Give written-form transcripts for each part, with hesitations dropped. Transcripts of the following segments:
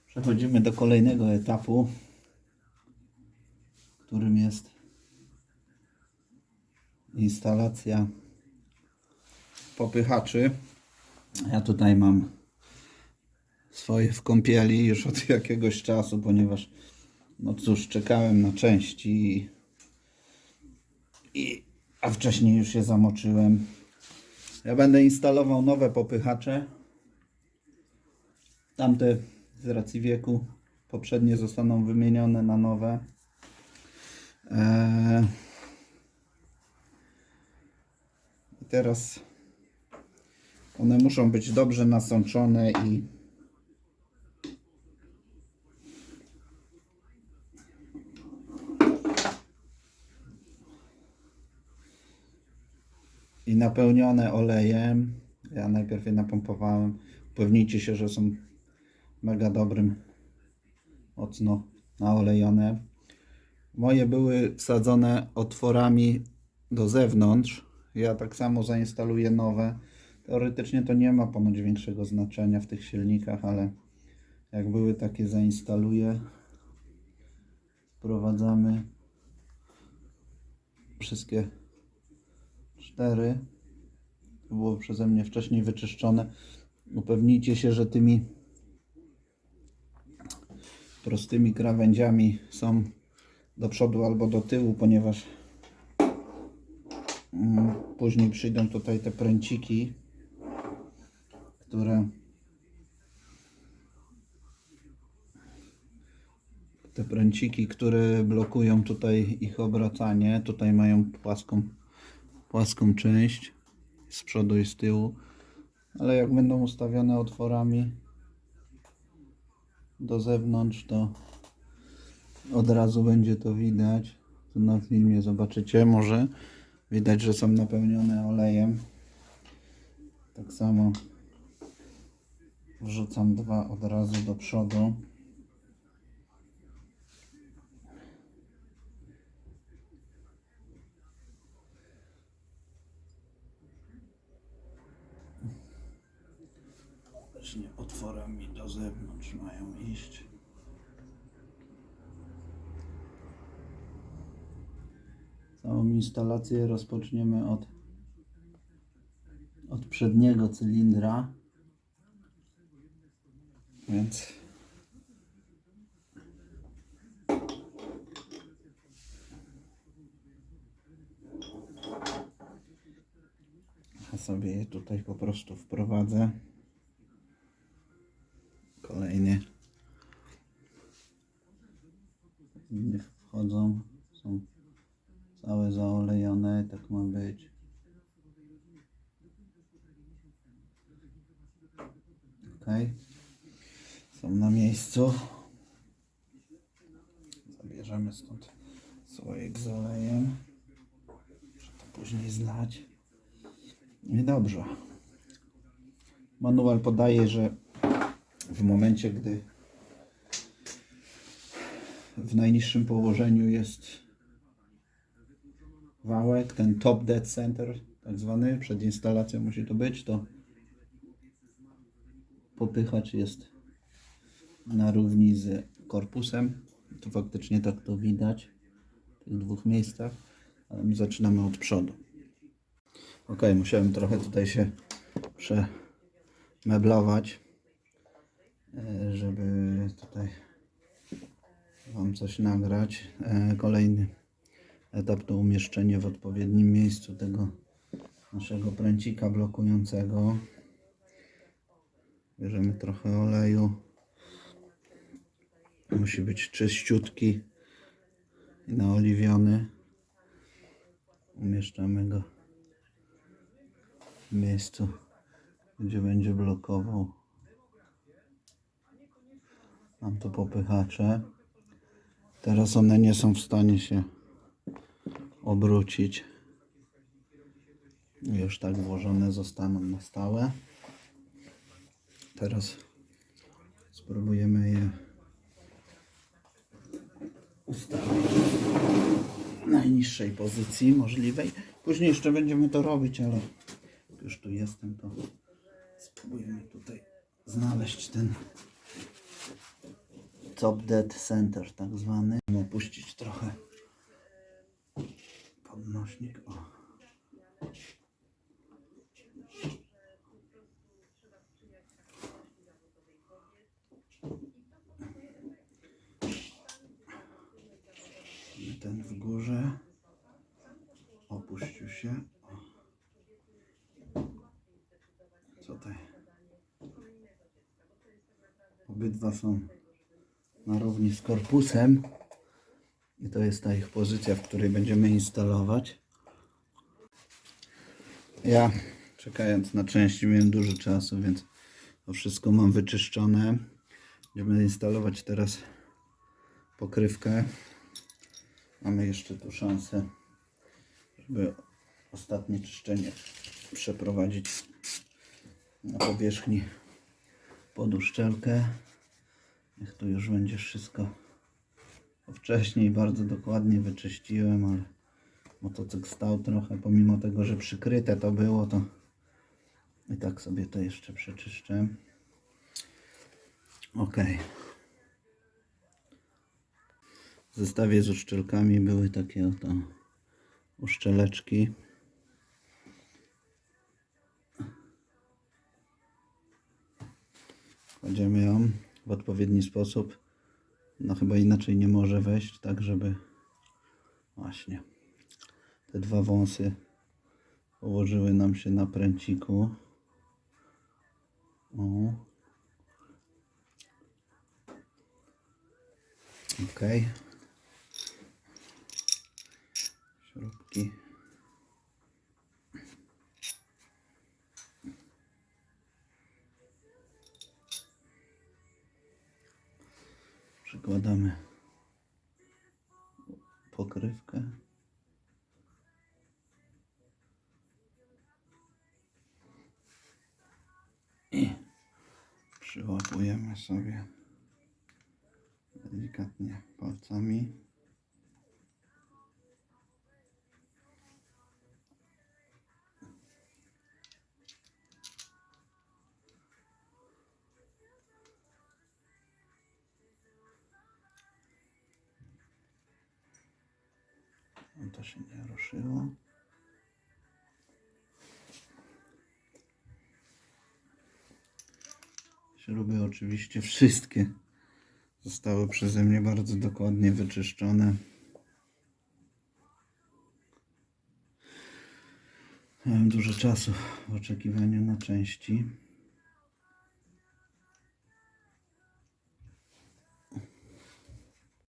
Przechodzimy do kolejnego etapu, którym jest instalacja popychaczy. Ja tutaj mam swoje w kąpieli już od jakiegoś czasu, ponieważ no cóż, czekałem na części a wcześniej już je zamoczyłem. Ja będę instalował nowe popychacze. Tamte z racji wieku poprzednie zostaną wymienione na nowe. I teraz one muszą być dobrze nasączone i napełnione olejem. Ja najpierw je napompowałem. Upewnijcie się, że są mega dobrym, mocno naolejone. Moje były wsadzone otworami do zewnątrz. Ja tak samo zainstaluję nowe. Teoretycznie to nie ma ponoć większego znaczenia w tych silnikach, ale jak były takie, zainstaluję. Wprowadzamy wszystkie 4. To było przeze mnie wcześniej wyczyszczone. Upewnijcie się, że tymi prostymi krawędziami są do przodu albo do tyłu, ponieważ później przyjdą tutaj te pręciki, które blokują tutaj ich obracanie. Tutaj mają płaską część z przodu i z tyłu, ale jak będą ustawione otworami do zewnątrz, to od razu będzie to widać. Tu na filmie zobaczycie, może widać, że są napełnione olejem. Tak samo wrzucam 2 od razu do przodu. Właśnie otworami do zewnątrz mają iść. Całą instalację rozpoczniemy od przedniego cylindra. Więc ja sobie je tutaj po prostu wprowadzę. Kolejnie nie wchodzą, są całe zaolejone, tak ma być. Ok, są na miejscu. Zabierzemy stąd słoik z olejem, muszę to później zlać. I dobrze. Manual podaje, że w momencie, gdy w najniższym położeniu jest wałek, ten top dead center, tak zwany, przed instalacją musi to być, to popychacz jest na równi z korpusem. Tu faktycznie tak to widać w tych 2 miejscach, ale my zaczynamy od przodu. Ok, musiałem trochę tutaj się przemeblować, żeby tutaj Wam coś nagrać. Kolejny etap to umieszczenie w odpowiednim miejscu tego naszego pręcika blokującego. Bierzemy trochę oleju. Musi być czyściutki i naoliwiony. Umieszczamy go w miejscu, gdzie będzie blokował nam to popychacze. Teraz one nie są w stanie się obrócić. Już tak włożone zostaną na stałe. Teraz spróbujemy je ustawić w najniższej pozycji możliwej. Później jeszcze będziemy to robić, ale jak już tu jestem, to spróbujemy tutaj znaleźć ten Top Dead Center tak zwany. Opuścić trochę podnośnik. O. Ten w górze opuścił się. Co tutaj? Obydwa są na równi z korpusem i to jest ta ich pozycja, w której będziemy instalować. Ja, czekając na części, miałem dużo czasu, więc to wszystko mam wyczyszczone. Będziemy instalować teraz pokrywkę. Mamy jeszcze tu szansę, żeby ostatnie czyszczenie przeprowadzić na powierzchni pod uszczelkę. Niech tu już będzie wszystko. Wcześniej bardzo dokładnie wyczyściłem, ale motocykl stał trochę, pomimo tego, że przykryte to było, to i tak sobie to jeszcze przeczyszczę. Ok. W zestawie z uszczelkami były takie oto uszczeleczki. Kładziemy ją w odpowiedni sposób. No chyba inaczej nie może wejść, tak żeby właśnie te dwa wąsy położyły nam się na pręciku. O. Ok. Śrubki. Przykładamy pokrywkę. I przyłapujemy sobie delikatnie palcami. To się nie ruszyło. Śruby oczywiście wszystkie zostały przeze mnie bardzo dokładnie wyczyszczone. Miałem dużo czasu w oczekiwaniu na części.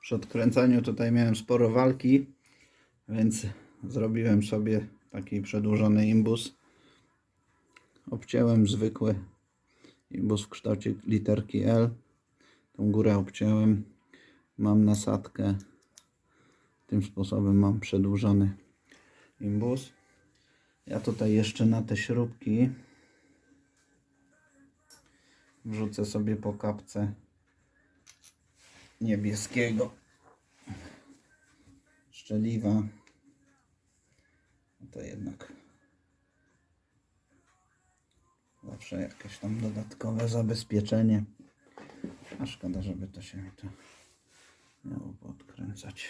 Przy odkręcaniu tutaj miałem sporo walki, więc zrobiłem sobie taki przedłużony imbus. Obciąłem zwykły imbus w kształcie literki L. Tą górę obciąłem. Mam nasadkę. Tym sposobem mam przedłużony imbus. Ja tutaj jeszcze na te śrubki wrzucę sobie po kapce niebieskiego szczeliwa. To jednak zawsze jakieś tam dodatkowe zabezpieczenie. A szkoda, żeby to się mi to miało podkręcać.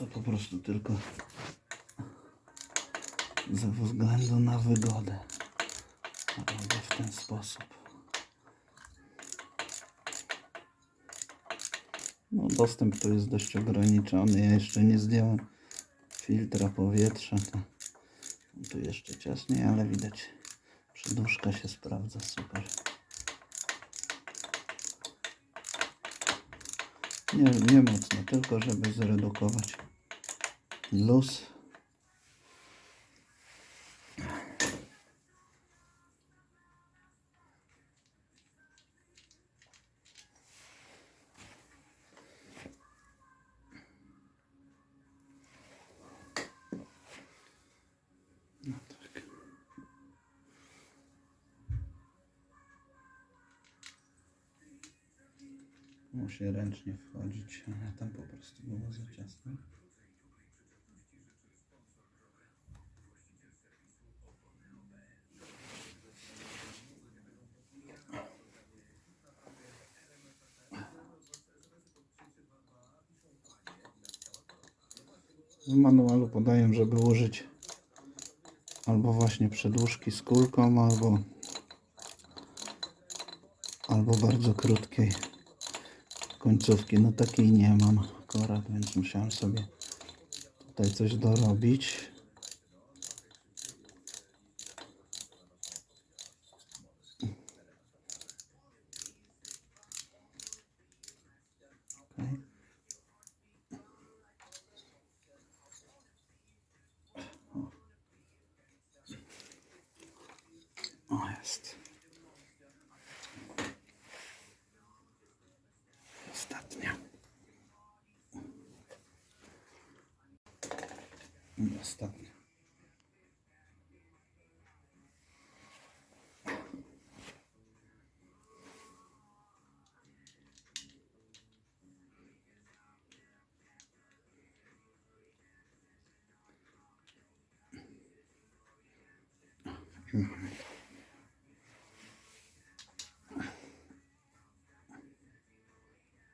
To po prostu tylko ze względu na wygodę robię w ten sposób. No, dostęp tu jest dość ograniczony. Ja jeszcze nie zdjąłem filtra powietrza. To tu jeszcze ciasniej, ale widać, przedłużka się sprawdza super. Nie mocno, tylko żeby zredukować luz. No tak. Musi ręcznie wchodzić, ale tam po prostu było za ciasno. W manualu podaję, żeby użyć albo właśnie przedłużki z kulką, albo bardzo krótkiej końcówki. No takiej nie mam akurat, więc musiałem sobie tutaj coś dorobić. Okay. O, jest. Ostatnia. I ostatnia.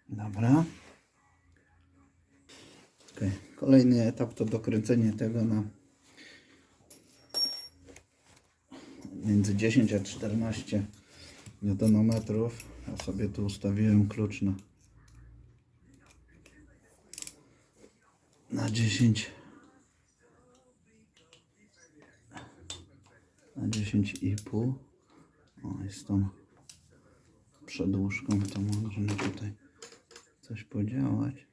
Dobra. Okay. Kolejny etap to dokręcenie tego na między 10 a 14 Nm. Ja sobie tu ustawiłem klucz na 10. Na 10,5. O, jest tą przedłużką, to możemy tutaj coś podziałać.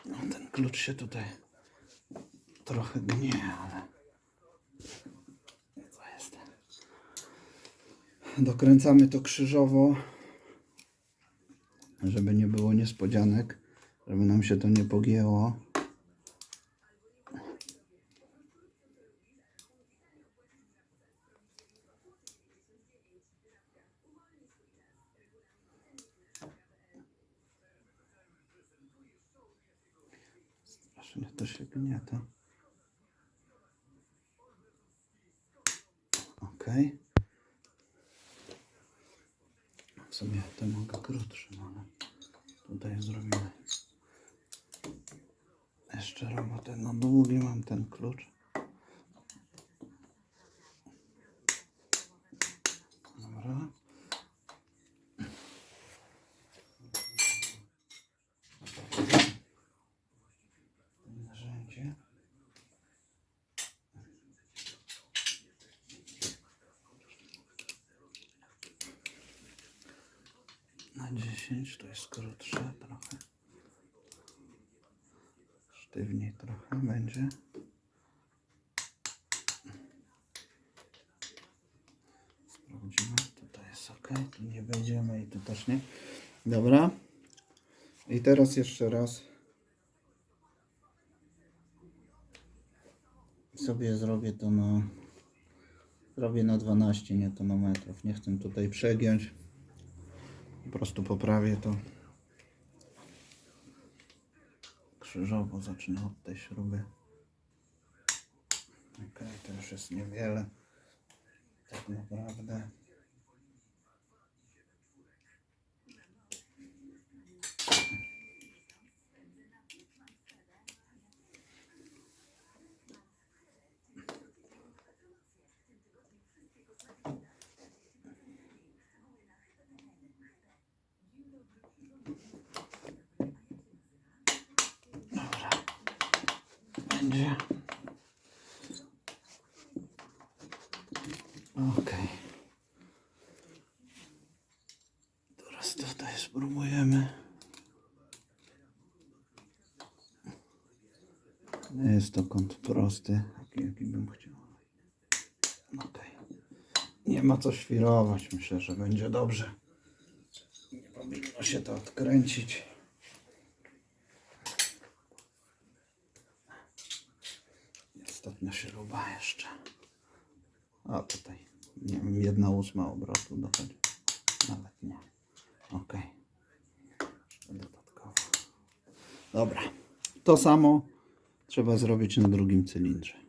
No, ten klucz się tutaj trochę gnie, ale co jest? Dokręcamy to krzyżowo, żeby nie było niespodzianek, żeby nam się to nie pogięło. Strasznie to się gnieta. Ok. W sumie to mogę krótszy, ale tutaj zrobimy jeszcze robotę na długi. Mam ten klucz. Dobra. Narzędzie. Na 10 to jest krótsze trochę. Sztywniej trochę będzie. Sprawdzimy. Tutaj jest ok. Tu nie będziemy i tu też nie. Dobra. I teraz jeszcze raz sobie zrobię to na 12 Nm. Nie chcę tutaj przegiąć. Po prostu poprawię to. Krzyżowo zacznę od tej śruby. Okej, to już jest niewiele. Tak naprawdę. Dobra. Będzie. Okej. Teraz tutaj spróbujemy. Nie jest to kąt prosty, jaki bym chciał. Okej. Nie ma co świrować. Myślę, że będzie dobrze. Nie powinno się to odkręcić. Ostatnia śruba jeszcze. A tutaj, nie wiem, 1/8 obrotu dochodzi. Nawet nie. Ok. Dodatkowo. Dobra. To samo trzeba zrobić na drugim cylindrze.